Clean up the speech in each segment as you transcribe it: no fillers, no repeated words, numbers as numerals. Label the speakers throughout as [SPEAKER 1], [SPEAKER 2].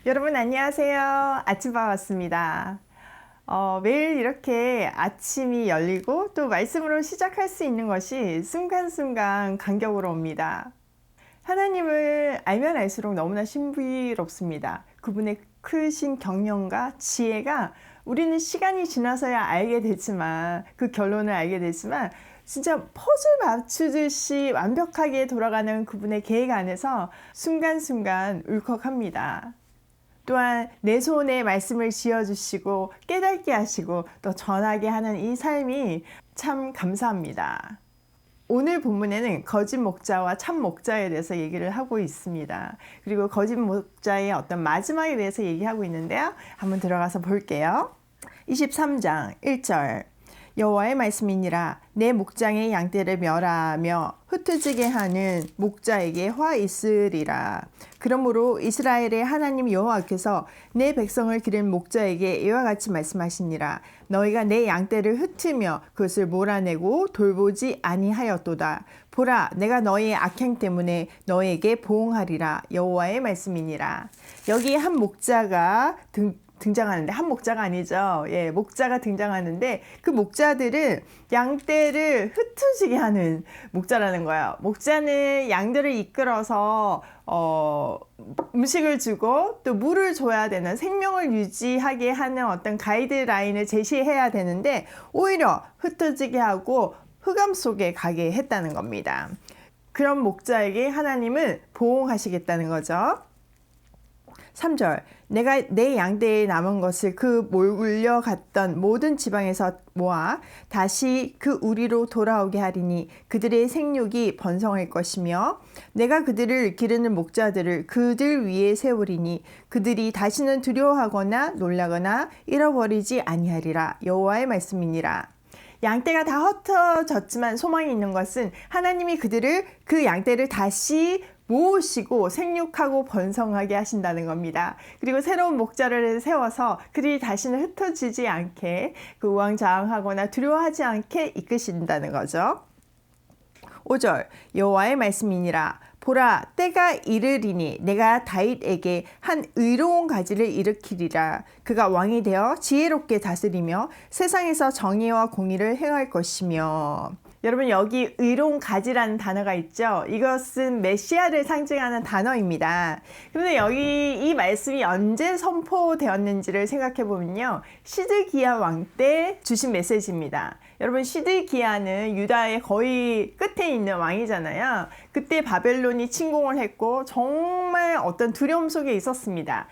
[SPEAKER 1] 여러분 안녕하세요. 아침밥 왔습니다. 매일 이렇게 아침이 열리고 또 말씀으로 시작할 수 있는 것이 순간순간 간격으로 옵니다. 하나님을 알면 알수록 너무나 신비롭습니다. 그분의 크신 경륜과 지혜가 우리는 시간이 지나서야 알게 되지만 그 결론을 알게 되지만 진짜 퍼즐 맞추듯이 완벽하게 돌아가는 그분의 계획 안에서 순간순간 울컥합니다. 또한 내 손에 말씀을 지어주시고 깨닫게 하시고 또 전하게 하는 이 삶이 참 감사합니다. 오늘 본문에는 거짓 목자와 참 목자에 대해서 얘기를 하고 있습니다. 그리고 거짓 목자의 어떤 마지막에 대해서 얘기하고 있는데요. 한번 들어가서 볼게요. 23장 1절 여호와의 말씀이니라 내 목장의 양떼를 멸하며 흩어지게 하는 목자에게 화 있으리라. 그러므로 이스라엘의 하나님 여호와께서 내 백성을 기른 목자에게 이와 같이 말씀하시니라. 너희가 내 양떼를 흩으며 그것을 몰아내고 돌보지 아니하였도다. 보라, 내가 너희의 악행 때문에 너희에게 보응하리라. 여호와의 말씀이니라. 여기 한 목자가 등장하는데, 한 목자가 아니죠. 목자가 등장하는데 그 목자들은 양떼를 흩어지게 하는 목자라는 거예요. 목자는 양들을 이끌어서 음식을 주고 또 물을 줘야 되는, 생명을 유지하게 하는 어떤 가이드라인을 제시해야 되는데 오히려 흩어지게 하고 흑암 속에 가게 했다는 겁니다. 그런 목자에게 하나님은 보응하시겠다는 거죠. 3절 내가 내 양떼에 남은 것을 그 몰려갔던 모든 지방에서 모아 다시 그 우리로 돌아오게 하리니 그들의 생육이 번성할 것이며 내가 그들을 기르는 목자들을 그들 위에 세우리니 그들이 다시는 두려워하거나 놀라거나 잃어버리지 아니하리라. 여호와의 말씀이니라. 양떼가 다 흩어졌지만 소망이 있는 것은 하나님이 그 양떼를 다시 모으시고 생육하고 번성하게 하신다는 겁니다. 그리고 새로운 목자를 세워서 그들이 다시는 흩어지지 않게 우왕좌왕하거나 두려워하지 않게 이끄신다는 거죠. 5절 여호와의 말씀이니라. 보라, 때가 이르리니 내가 다윗에게 한 의로운 가지를 일으키리라. 그가 왕이 되어 지혜롭게 다스리며 세상에서 정의와 공의를 행할 것이며. 여러분, 여기 의로운 가지라는 단어가 있죠. 이것은 메시아를 상징하는 단어입니다. 그런데 여기 이 말씀이 언제 선포되었는지를 생각해 보면요, 시드기야 왕 때 주신 메시지입니다. 여러분, 시드기야는 유다의 거의 끝에 있는 왕이잖아요. 그때 바벨론이 침공을 했고 정말 어떤 두려움 속에 있었습니다.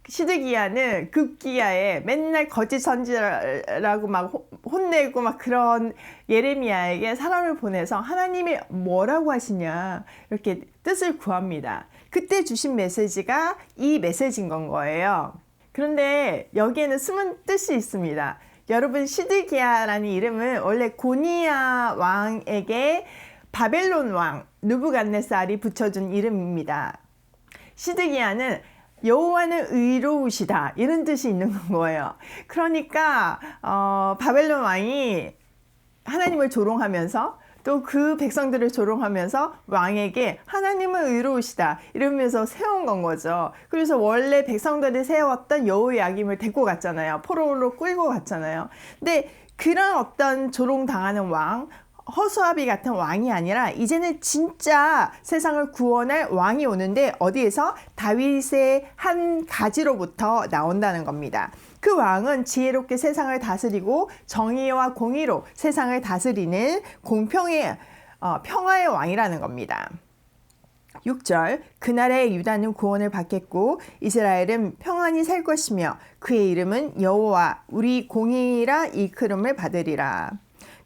[SPEAKER 1] 시드기야는 급기야에 맨날 거짓 선지라고 막 혼내고 막 그런 예레미야에게 사람을 보내서 하나님이 뭐라고 하시냐 이렇게 뜻을 구합니다. 그때 주신 메시지가 이 메시지인 건 거예요. 그런데 여기에는 숨은 뜻이 있습니다. 여러분, 시드기야라는 이름은 원래 고니야 왕에게 바벨론 왕 느부갓네살이 붙여준 이름입니다. 시드기야는 여호와는 의로우시다 이런 뜻이 있는 거예요. 그러니까 바벨론 왕이 하나님을 조롱하면서 또 그 백성들을 조롱하면서 왕에게 하나님은 의로우시다 이러면서 세운 건 거죠. 그래서 원래 백성들이 세웠던 여호야김을 데리고 갔잖아요. 포로로 끌고 갔잖아요. 근데 그런 어떤 조롱당하는 왕, 허수아비 같은 왕이 아니라 이제는 진짜 세상을 구원할 왕이 오는데 어디에서? 다윗의 한 가지로부터 나온다는 겁니다. 그 왕은 지혜롭게 세상을 다스리고 정의와 공의로 세상을 다스리는 공평의 평화의 왕이라는 겁니다. 6절 그날에 유다는 구원을 받겠고 이스라엘은 평안히 살 것이며 그의 이름은 여호와 우리 공의라 일컬음을 받으리라.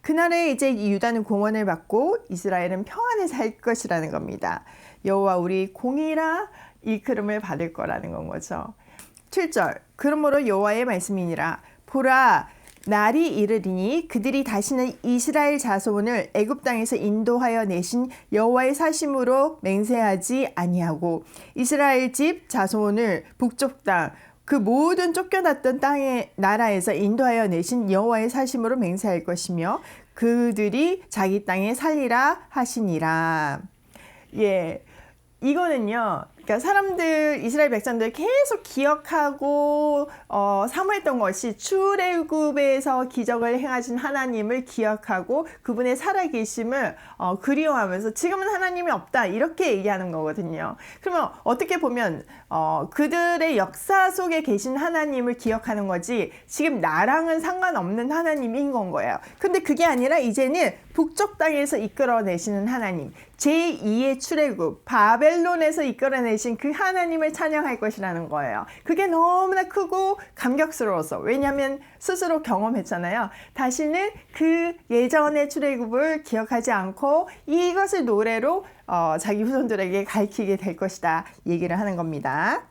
[SPEAKER 1] 그날에 이제 유다는 구원을 받고 이스라엘은 평안히 살 것이라는 겁니다. 여호와 우리 공의라 일컬음을 받을 거라는 건 거죠. 7절 그러므로 여호와의 말씀이니라. 보라, 날이 이르리니 그들이 다시는 이스라엘 자손을 애굽 땅에서 인도하여 내신 여호와의 사심으로 맹세하지 아니하고 이스라엘 집 자손을 북쪽 땅 그 모든 쫓겨났던 땅의 나라에서 인도하여 내신 여호와의 사심으로 맹세할 것이며 그들이 자기 땅에 살리라 하시니라. 이거는요, 그러니까 사람들, 이스라엘 백성들 계속 기억하고 사모했던 것이 출애굽에서 기적을 행하신 하나님을 기억하고 그분의 살아계심을 그리워하면서 지금은 하나님이 없다 이렇게 얘기하는 거거든요. 그러면 어떻게 보면 그들의 역사 속에 계신 하나님을 기억하는 거지 지금 나랑은 상관없는 하나님인 건 거예요. 근데 그게 아니라 이제는 북쪽 땅에서 이끌어내시는 하나님, 제2의 출애굽, 바벨론에서 이끌어내신 그 하나님을 찬양할 것이라는 거예요. 그게 너무나 크고 감격스러워서, 왜냐하면 스스로 경험했잖아요. 다시는 그 예전의 출애굽을 기억하지 않고 이것을 노래로 자기 후손들에게 가르치게 될 것이다 얘기를 하는 겁니다.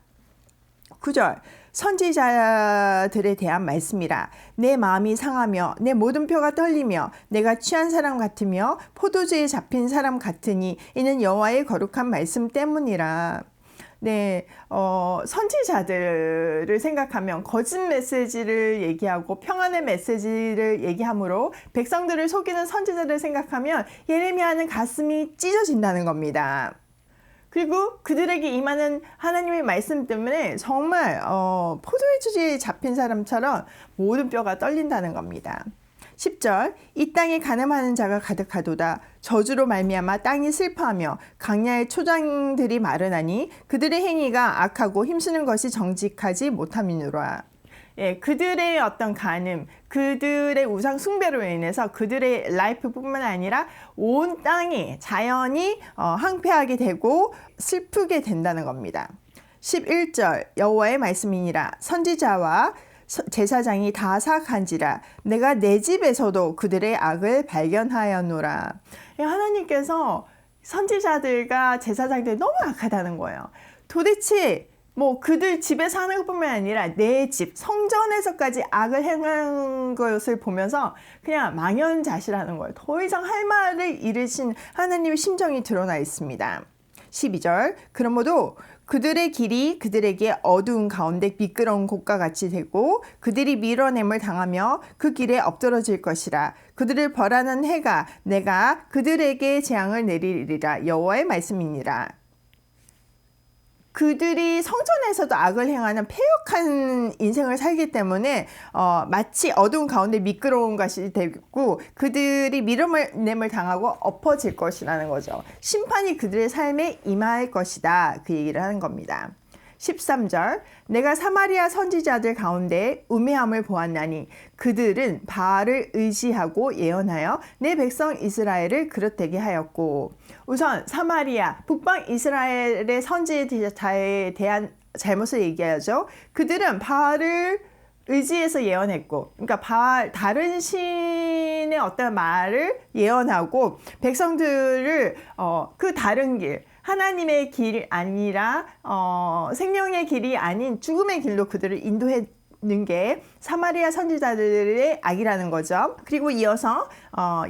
[SPEAKER 1] 9절, 선지자들에 대한 말씀이라. 내 마음이 상하며 내 모든 뼈가 떨리며 내가 취한 사람 같으며 포도주에 잡힌 사람 같으니 이는 여호와의 거룩한 말씀 때문이라. 네, 선지자들을 생각하면 거짓 메시지를 얘기하고 평안의 메시지를 얘기하므로 백성들을 속이는 선지자들을 생각하면 예레미야는 가슴이 찢어진다는 겁니다. 그리고 그들에게 임하는 하나님의 말씀 때문에 정말 포도의 주제에 잡힌 사람처럼 모든 뼈가 떨린다는 겁니다. 10절, 이 땅에 가늠하는 자가 가득하도다. 저주로 말미암아 땅이 슬퍼하며 강야의 초장들이 마르나니 그들의 행위가 악하고 힘쓰는 것이 정직하지 못함이니라. 예, 그들의 어떤 간음, 그들의 우상 숭배로 인해서 그들의 라이프뿐만 아니라 온 땅이 자연이 황폐하게 되고 슬프게 된다는 겁니다. 11절, 여호와의 말씀이니라. 선지자와 제사장이 다 사악한지라 내가 내 집에서도 그들의 악을 발견하였노라. 하나님께서 선지자들과 제사장들이 너무 악하다는 거예요. 도대체 그들 집에서 하는 것뿐만 아니라 내 집, 성전에서까지 악을 행한 것을 보면서 그냥 망연자실하는 거예요. 더 이상 할 말을 잃으신 하나님의 심정이 드러나 있습니다. 12절, 그러므로 그들의 길이 그들에게 어두운 가운데 미끄러운 곳과 같이 되고 그들이 밀어냄을 당하며 그 길에 엎드러질 것이라. 그들을 벌하는 해가 내가 그들에게 재앙을 내리리라. 여호와의 말씀이니라. 그들이 성전에서도 악을 행하는 패역한 인생을 살기 때문에 마치 어두운 가운데 미끄러운 것이 되고 그들이 밀어냄을 당하고 엎어질 것이라는 거죠. 심판이 그들의 삶에 임할 것이다. 그 얘기를 하는 겁니다. 13절, 내가 사마리아 선지자들 가운데 우매함을 보았나니 그들은 바알을 의지하고 예언하여 내 백성 이스라엘을 그릇되게 하였고. 우선 사마리아, 북방 이스라엘의 선지자에 대한 잘못을 얘기하죠. 그들은 바알을 의지해서 예언했고, 그러니까 바알, 다른 신의 어떤 말을 예언하고 백성들을 그 다른 길, 하나님의 길이 아니라 생명의 길이 아닌 죽음의 길로 그들을 인도했는 게 사마리아 선지자들의 악이라는 거죠. 그리고 이어서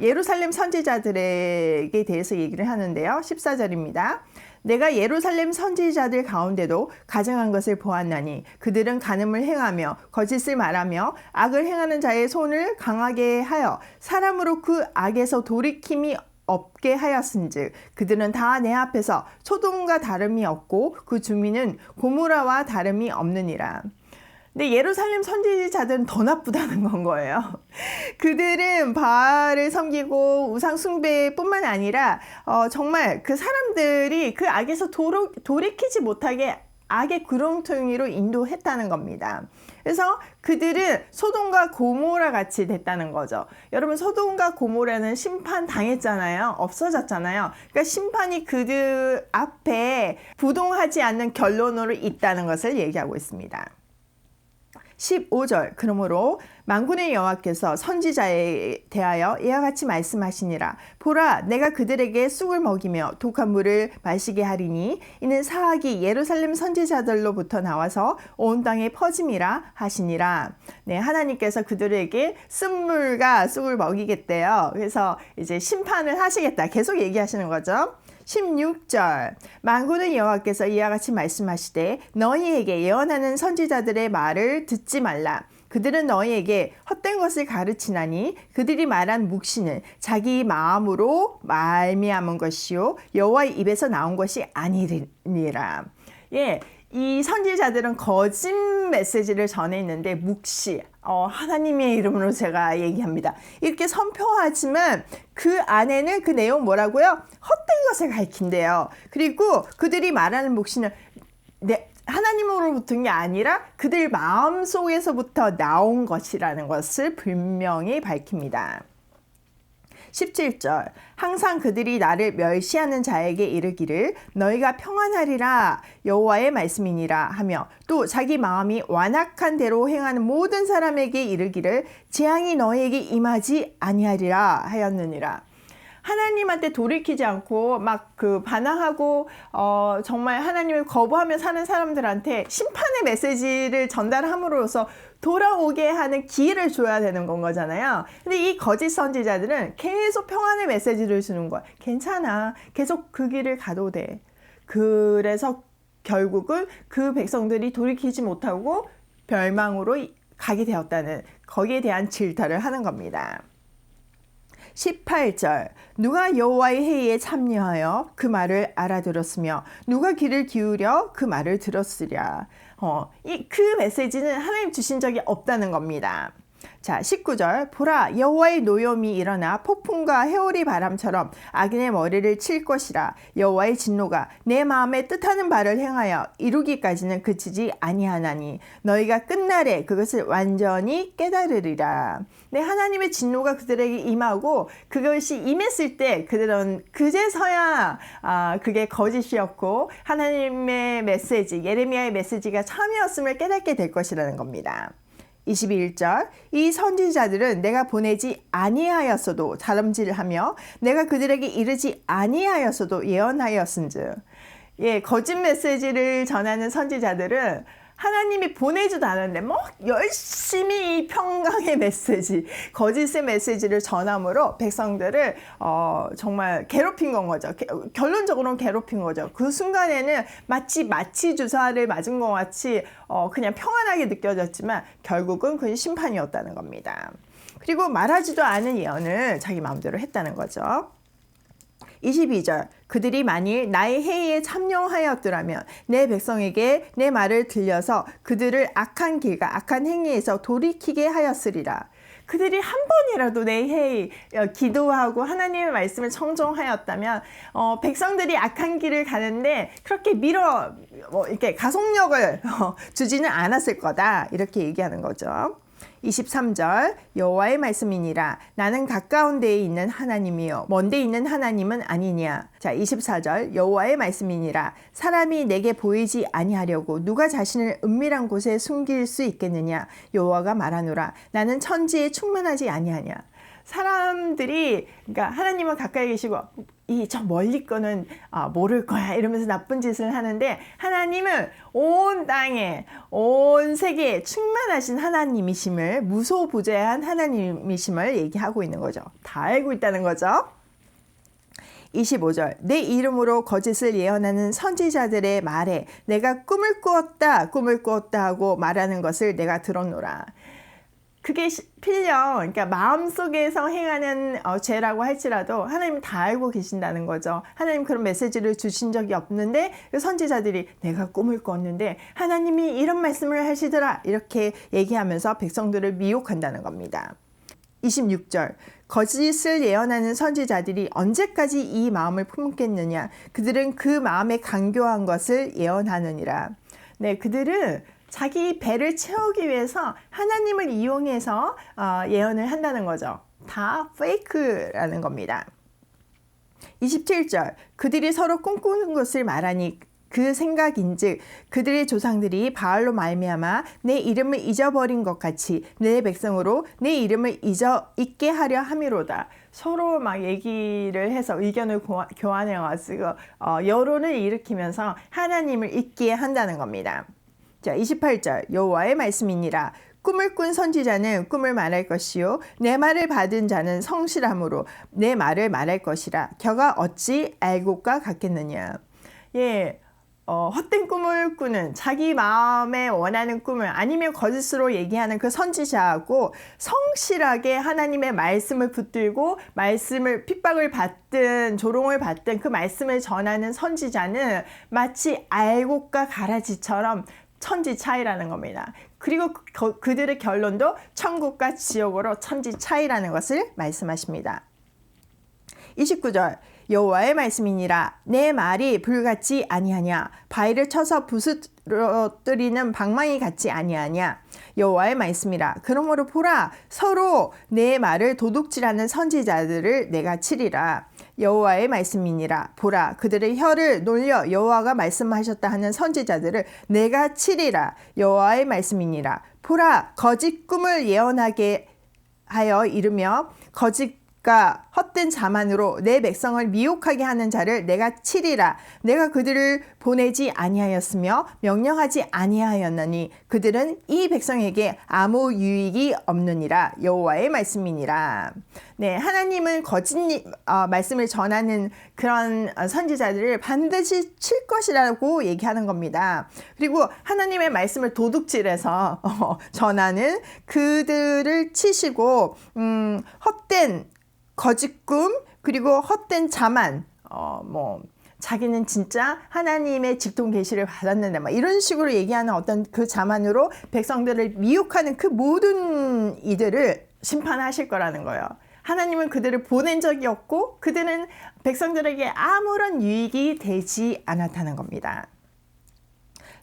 [SPEAKER 1] 예루살렘 선지자들에게 대해서 얘기를 하는데요. 14절입니다. 내가 예루살렘 선지자들 가운데도 가증한 것을 보았나니 그들은 간음을 행하며 거짓을 말하며 악을 행하는 자의 손을 강하게 하여 사람으로 그 악에서 돌이킴이 없게 하였은즉 그들은 다 내 앞에서 소돔과 다름이 없고 그 주민은 고모라와 다름이 없느니라. 근데 예루살렘 선지자들은 더 나쁘다는 건 거예요. 그들은 바알을 섬기고 우상 숭배뿐만 아니라 정말 그 사람들이 그 악에서 돌이키지 못하게 악의 구렁텅이로 인도했다는 겁니다. 그래서 그들은 소돔과 고모라 같이 됐다는 거죠. 여러분, 소돔과 고모라는 심판 당했잖아요. 없어졌잖아요. 그러니까 심판이 그들 앞에 부동하지 않는 결론으로 있다는 것을 얘기하고 있습니다. 15절, 그러므로 만군의 여호와께서 선지자에 대하여 이와 같이 말씀하시니라. 보라, 내가 그들에게 쑥을 먹이며 독한 물을 마시게 하리니 이는 사악이 예루살렘 선지자들로부터 나와서 온 땅에 퍼짐이라 하시니라. 네, 하나님께서 그들에게 쓴물과 쑥을 먹이겠대요. 그래서 이제 심판을 하시겠다 계속 얘기하시는 거죠. 16절, 만군의 여호와께서 이와 같이 말씀하시되 너희에게 예언하는 선지자들의 말을 듣지 말라. 그들은 너희에게 헛된 것을 가르치나니 그들이 말한 묵시는 자기 마음으로 말미암은 것이요 여호와의 입에서 나온 것이 아니니라. 예, 이 선지자들은 거짓 메시지를 전했는데 묵시, 하나님의 이름으로 제가 얘기합니다. 이렇게 선포하지만 그 안에는 그 내용 뭐라고요? 헛된 것을 가리킨대요. 그리고 그들이 말하는 묵시는 하나님으로부터인 게 아니라 그들 마음속에서부터 나온 것이라는 것을 분명히 밝힙니다. 17절 항상 그들이 나를 멸시하는 자에게 이르기를 너희가 평안하리라 여호와의 말씀이니라 하며 또 자기 마음이 완악한 대로 행하는 모든 사람에게 이르기를 재앙이 너희에게 임하지 아니하리라 하였느니라. 하나님한테 돌이키지 않고 막 반항하고 정말 하나님을 거부하며 사는 사람들한테 심판의 메시지를 전달함으로써 돌아오게 하는 기회를 줘야 되는 건 거잖아요. 근데 이 거짓 선지자들은 계속 평안의 메시지를 주는 거야. 괜찮아. 계속 그 길을 가도 돼. 그래서 결국은 그 백성들이 돌이키지 못하고 멸망으로 가게 되었다는 거기에 대한 질타를 하는 겁니다. 18절 누가 여호와의 회의에 참여하여 그 말을 알아들었으며 누가 귀를 기울여 그 말을 들었으랴. 그 메시지는 하나님 주신 적이 없다는 겁니다. 자, 19절 보라 여호와의 노염이 일어나 폭풍과 해오리 바람처럼 악인의 머리를 칠 것이라. 여호와의 진노가 내 마음에 뜻하는 바를 행하여 이루기까지는 그치지 아니하나니 너희가 끝날에 그것을 완전히 깨달으리라. 네, 하나님의 진노가 그들에게 임하고 그것이 임했을 때 그들은 그제서야 그게 거짓이었고 하나님의 메시지, 예레미야의 메시지가 참이었음을 깨닫게 될 것이라는 겁니다. 21절 이 선지자들은 내가 보내지 아니하였어도 다름질하며 내가 그들에게 이르지 아니하였어도 예언하였은즉. 예, 거짓 메시지를 전하는 선지자들은 하나님이 보내지도 않았는데 열심히 이 평강의 메시지, 거짓의 메시지를 전함으로 백성들을 정말 괴롭힌 건 거죠. 결론적으로는 괴롭힌 거죠. 그 순간에는 마치 주사를 맞은 것 같이 그냥 평안하게 느껴졌지만 결국은 그건 심판이었다는 겁니다. 그리고 말하지도 않은 예언을 자기 마음대로 했다는 거죠. 22절 그들이 만일 나의 회의에 참여하였더라면 내 백성에게 내 말을 들려서 그들을 악한 길과 악한 행위에서 돌이키게 하였으리라. 그들이 한 번이라도 내 회의 기도하고 하나님의 말씀을 청종하였다면 백성들이 악한 길을 가는데 그렇게 이렇게 가속력을 주지는 않았을 거다 이렇게 얘기하는 거죠. 23절 여호와의 말씀이니라 나는 가까운 데에 있는 하나님이요 먼 데 있는 하나님은 아니냐. 자, 24절 여호와의 말씀이니라 사람이 내게 보이지 아니하려고 누가 자신을 은밀한 곳에 숨길 수 있겠느냐. 여호와가 말하노라 나는 천지에 충만하지 아니하냐. 사람들이 그러니까 하나님은 가까이 계시고 저 멀리 거는 모를 거야 이러면서 나쁜 짓을 하는데 하나님은 온 땅에 온 세계에 충만하신 하나님이심을 무소부재한 하나님이심을 얘기하고 있는 거죠. 다 알고 있다는 거죠. 25절 내 이름으로 거짓을 예언하는 선지자들의 말에 내가 꿈을 꾸었다 하고 말하는 것을 내가 들었노라. 그게 필령 그러니까 마음속에서 행하는 죄라고 할지라도 하나님은 다 알고 계신다는 거죠. 하나님 그런 메시지를 주신 적이 없는데 선지자들이 내가 꿈을 꿨는데 하나님이 이런 말씀을 하시더라 이렇게 얘기하면서 백성들을 미혹한다는 겁니다. 26절 거짓을 예언하는 선지자들이 언제까지 이 마음을 품겠느냐. 그들은 그 마음에 간교한 것을 예언하느니라. 네, 그들은 자기 배를 채우기 위해서 하나님을 이용해서 예언을 한다는 거죠. 다 페이크라는 겁니다. 27절 그들이 서로 꿈꾸는 것을 말하니 그 생각인즉 그들의 조상들이 바알로 말미암아 내 이름을 잊어버린 것 같이 내 백성으로 내 이름을 잊게 하려 함이로다. 서로 막 얘기를 해서 의견을 교환해 가지고 여론을 일으키면서 하나님을 잊게 한다는 겁니다. 자, 28절 여호와의 말씀이니라 꿈을 꾼 선지자는 꿈을 말할 것이요 내 말을 받은 자는 성실함으로 내 말을 말할 것이라. 겨가 어찌 알곡과 같겠느냐. 예, 헛된 꿈을 꾸는 자기 마음에 원하는 꿈을 아니면 거짓으로 얘기하는 그 선지자하고 성실하게 하나님의 말씀을 붙들고 말씀을 핍박을 받든 조롱을 받든 그 말씀을 전하는 선지자는 마치 알곡과 가라지처럼 천지 차이라는 겁니다. 그리고 그들의 결론도 천국과 지옥으로 천지 차이라는 것을 말씀하십니다. 29절 여호와의 말씀이니라 내 말이 불같지 아니하냐 바위를 쳐서 부스러뜨리는 방망이 같지 아니하냐 여호와의 말씀이라 그러므로 보라 서로 내 말을 도둑질하는 선지자들을 내가 치리라 여호와의 말씀이니라 보라 그들의 혀를 놀려 여호와가 말씀하셨다 하는 선지자들을 내가 치리라 여호와의 말씀이니라 보라 거짓 꿈을 예언하게 하여 이르며 거짓과 헛된 자만으로 내 백성을 미혹하게 하는 자를 내가 치리라 내가 그들을 보내지 아니하였으며 명령하지 아니하였나니 그들은 이 백성에게 아무 유익이 없느니라 여호와의 말씀이니라. 네, 하나님은 거짓 말씀을 전하는 그런 선지자들을 반드시 칠 것이라고 얘기하는 겁니다. 그리고 하나님의 말씀을 도둑질해서 전하는 그들을 치시고 헛된 거짓 꿈 그리고 헛된 자만 자기는 진짜 하나님의 직통 계시를 받았는데 막 이런 식으로 얘기하는 어떤 그 자만으로 백성들을 미혹하는 그 모든 이들을 심판하실 거라는 거예요. 하나님은 그들을 보낸 적이 없고 그들은 백성들에게 아무런 유익이 되지 않았다는 겁니다.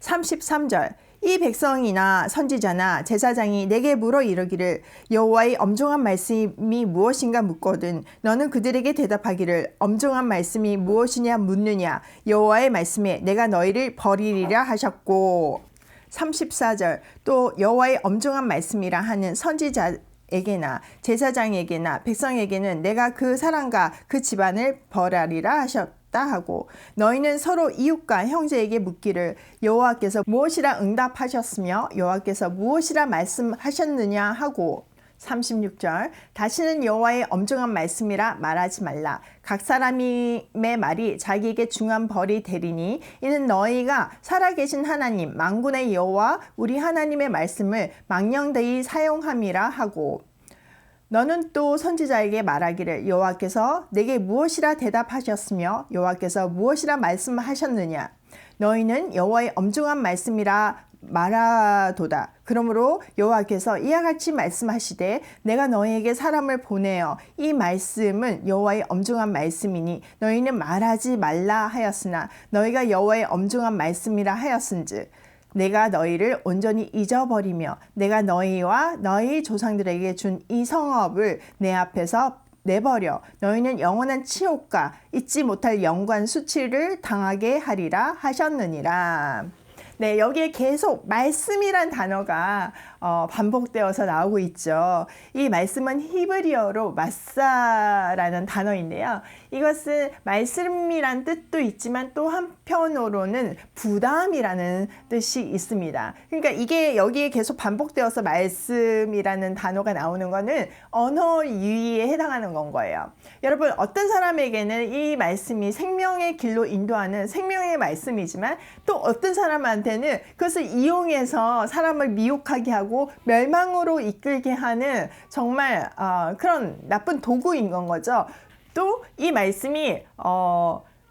[SPEAKER 1] 33절 이 백성이나 선지자나 제사장이 내게 물어 이르기를 여호와의 엄중한 말씀이 무엇인가 묻거든 너는 그들에게 대답하기를 엄중한 말씀이 무엇이냐 묻느냐 여호와의 말씀에 내가 너희를 버리리라 하셨고 34절 또 여호와의 엄중한 말씀이라 하는 선지자에게나 제사장에게나 백성에게는 내가 그 사람과 그 집안을 벌하리라 하셨다 하고 너희는 서로 이웃과 형제에게 묻기를 여호와께서 무엇이라 응답하셨으며 여호와께서 무엇이라 말씀하셨느냐 하고 36절 다시는 여호와의 엄중한 말씀이라 말하지 말라 각 사람의 말이 자기에게 중한 벌이 되리니 이는 너희가 살아계신 하나님 만군의 여호와 우리 하나님의 말씀을 망령되이 사용함이라 하고 너는 또 선지자에게 말하기를 여호와께서 내게 무엇이라 대답하셨으며 여호와께서 무엇이라 말씀하셨느냐 너희는 여호와의 엄중한 말씀이라 말하도다. 그러므로 여호와께서 이와 같이 말씀하시되 내가 너희에게 사람을 보내어 이 말씀은 여호와의 엄중한 말씀이니 너희는 말하지 말라 하였으나 너희가 여호와의 엄중한 말씀이라 하였은즉 내가 너희를 온전히 잊어버리며 내가 너희와 너희 조상들에게 준 이 성읍을 내 앞에서 내버려 너희는 영원한 치욕과 잊지 못할 영관 수치를 당하게 하리라 하셨느니라. 네, 여기에 계속 말씀이란 단어가 반복되어서 나오고 있죠. 이 말씀은 히브리어로 마사라는 단어인데요. 이것은 말씀이란 뜻도 있지만 또 한편으로는 부담이라는 뜻이 있습니다. 그러니까 이게 여기에 계속 반복되어서 말씀이라는 단어가 나오는 거는 언어 유희에 해당하는 건 거예요. 여러분 어떤 사람에게는 이 말씀이 생명의 길로 인도하는 생명의 말씀이지만 또 어떤 사람한테는 그것을 이용해서 사람을 미혹하게 하고 멸망으로 이끌게 하는 정말 그런 나쁜 도구인 건 거죠. 또 이 말씀이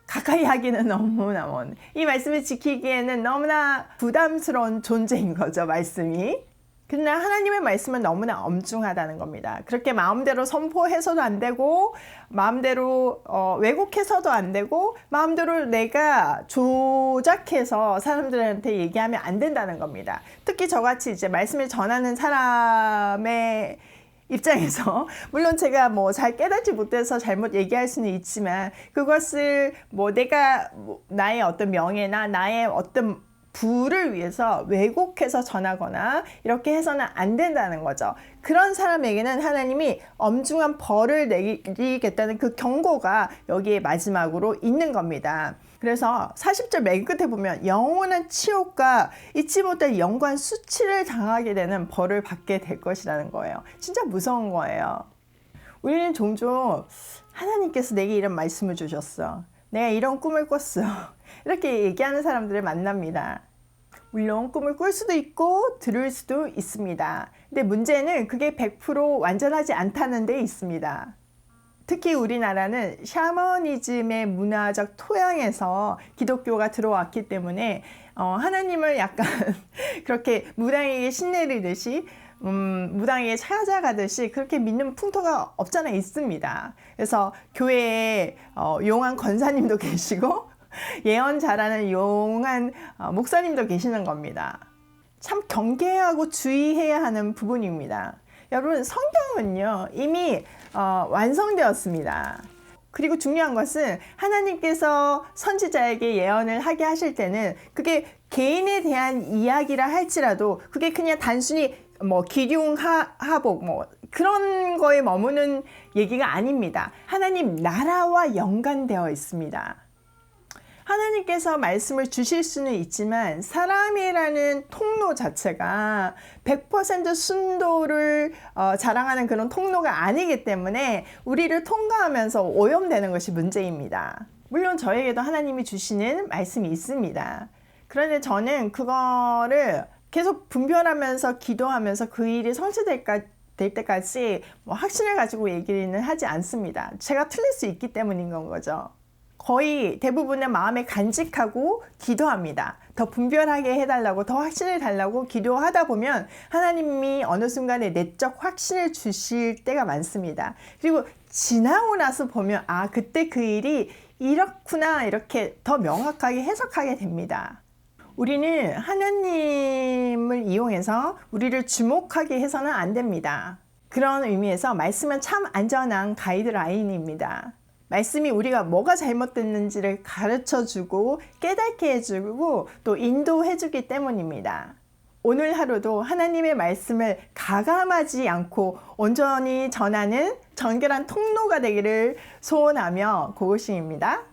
[SPEAKER 1] 가까이 하기는 너무나 먼, 이 말씀을 지키기에는 너무나 부담스러운 존재인 거죠, 말씀이. 그러나 하나님의 말씀은 너무나 엄중하다는 겁니다. 그렇게 마음대로 선포해서도 안 되고 마음대로 왜곡해서도 안 되고 마음대로 내가 조작해서 사람들한테 얘기하면 안 된다는 겁니다. 특히 저같이 이제 말씀을 전하는 사람의 입장에서 물론 제가 잘 깨닫지 못해서 잘못 얘기할 수는 있지만 그것을 내가 나의 어떤 명예나 나의 어떤 부를 위해서 왜곡해서 전하거나 이렇게 해서는 안 된다는 거죠. 그런 사람에게는 하나님이 엄중한 벌을 내리겠다는 그 경고가 여기에 마지막으로 있는 겁니다. 그래서 40절 맨 끝에 보면 영원한 치욕과 잊지 못할 영관 수치를 당하게 되는 벌을 받게 될 것이라는 거예요. 진짜 무서운 거예요. 우리는 종종 하나님께서 내게 이런 말씀을 주셨어. 내가 이런 꿈을 꿨어. 이렇게 얘기하는 사람들을 만납니다. 물론 꿈을 꿀 수도 있고 들을 수도 있습니다. 근데 문제는 그게 100% 완전하지 않다는 데 있습니다. 특히 우리나라는 샤머니즘의 문화적 토양에서 기독교가 들어왔기 때문에 하나님을 약간 그렇게 무당에게 신내리듯이 무당에게 찾아가듯이 그렇게 믿는 풍토가 없잖아 있습니다. 그래서 교회에 용한 권사님도 계시고 예언 잘하는 용한 목사님도 계시는 겁니다. 참 경계하고 주의해야 하는 부분입니다. 여러분, 성경은요 이미 완성되었습니다. 그리고 중요한 것은 하나님께서 선지자에게 예언을 하게 하실 때는 그게 개인에 대한 이야기라 할지라도 그게 그냥 단순히 기륭하복 그런 거에 머무는 얘기가 아닙니다. 하나님 나라와 연관되어 있습니다. 하나님께서 말씀을 주실 수는 있지만 사람이라는 통로 자체가 100% 순도를 자랑하는 그런 통로가 아니기 때문에 우리를 통과하면서 오염되는 것이 문제입니다. 물론 저에게도 하나님이 주시는 말씀이 있습니다. 그런데 저는 그거를 계속 분별하면서 기도하면서 그 일이 성취될 때까지 확신을 가지고 얘기는 하지 않습니다. 제가 틀릴 수 있기 때문인 건 거죠. 거의 대부분은 마음에 간직하고 기도합니다. 더 분별하게 해달라고, 더 확신을 달라고 기도하다 보면 하나님이 어느 순간에 내적 확신을 주실 때가 많습니다. 그리고 지나고 나서 보면 그때 그 일이 이렇구나 이렇게 더 명확하게 해석하게 됩니다. 우리는 하나님을 이용해서 우리를 주목하게 해서는 안 됩니다. 그런 의미에서 말씀은 참 안전한 가이드라인입니다. 말씀이 우리가 뭐가 잘못됐는지를 가르쳐주고 깨닫게 해주고 또 인도해주기 때문입니다. 오늘 하루도 하나님의 말씀을 가감하지 않고 온전히 전하는 정결한 통로가 되기를 소원하며 고고싱입니다.